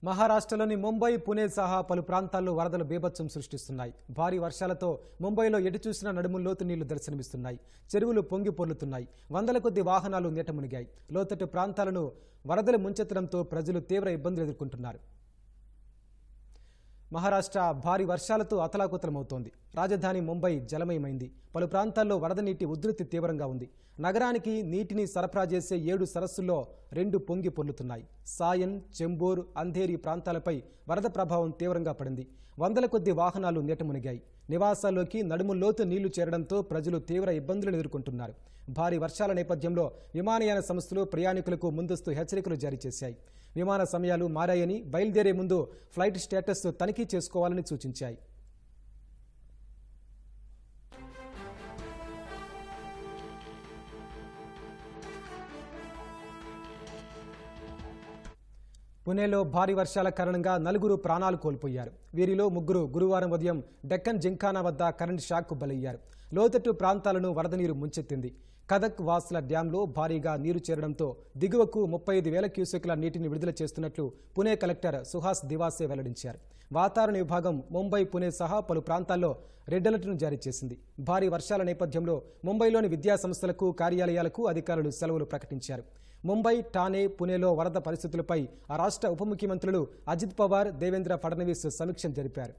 మహారాష్ట్రలోని ముంబై, పుణె సహా పలు ప్రాంతాల్లో వరదలు బీభత్సం సృష్టిస్తున్నాయి. భారీ వర్షాలతో ముంబైలో ఎటు చూసినా నడుము లోతు నీళ్లు దర్శనమిస్తున్నాయి. చెరువులు పొంగి పొర్లుతున్నాయి. వందల కొద్ది వాహనాలు నీట మునిగాయి. లోతట్టు ప్రాంతాలను వరదలు ముంచెత్తడంతో ప్రజలు తీవ్ర ఇబ్బందులు ఎదుర్కొంటున్నారు. మహారాష్ట్ర భారీ వర్షాలతో అతలాకుతలమవుతోంది. రాజధాని ముంబై జలమయమైంది. పలు ప్రాంతాల్లో వరద నీటి ఉధృతి తీవ్రంగా ఉంది. నగరానికి నీటిని సరఫరా చేసే 7 సరస్సుల్లో 2 పొంగి పొర్లుతున్నాయి. సాయన్, చెంబూర్, అంధేరి ప్రాంతాలపై వరద ప్రభావం తీవ్రంగా పడింది. వందల కొద్ది వాహనాలు నీట మునిగాయి. నివాసాల్లోకి నడుము లోతు నీళ్లు చేరడంతో ప్రజలు తీవ్ర ఇబ్బందులను ఎదుర్కొంటున్నారు. భారీ వర్షాల నేపథ్యంలో విమానయాన సంస్థలు ప్రయాణికులకు ముందస్తు హెచ్చరికలు జారీ చేశాయి. విమాన సమయాలు మారాయని, బయలుదేరే ముందు ఫ్లైట్ స్టేటస్ తనిఖీ చేసుకోవాలని సూచించాయి. పుణేలో భారీ వర్షాల కారణంగా 4 ప్రాణాలు కోల్పోయారు. వీరిలో 3 గురువారం ఉదయం డెక్కన్ జింఖానా వద్ద కరెంట్ షాక్కు బలయ్యారు. లోతట్టు ప్రాంతాలను వరద నీరు ముంచెత్తింది. కదక్ వాస్ల డ్యాంలో భారీగా నీరు చేరడంతో దిగువకు 35,000 క్యూసెక్ల నీటిని విడుదల చేస్తున్నట్లు పుణే కలెక్టర్ సుహాస్ దివాసే వెల్లడించారు. వాతావరణ విభాగం ముంబై, పుణె సహా పలు ప్రాంతాల్లో రెడ్ అలర్ట్ను జారీ చేసింది. భారీ వర్షాల నేపథ్యంలో ముంబైలోని విద్యా సంస్థలకు, కార్యాలయాలకు అధికారులు సెలవులు ప్రకటించారు. ముంబై, ఠానే, పుణేలో వరద పరిస్థితులపై ఆ రాష్ట్ర ఉప ముఖ్యమంత్రులు అజిత్ పవార్, దేవేంద్ర ఫడ్నవీస్ సమీక్ష జరిపారు.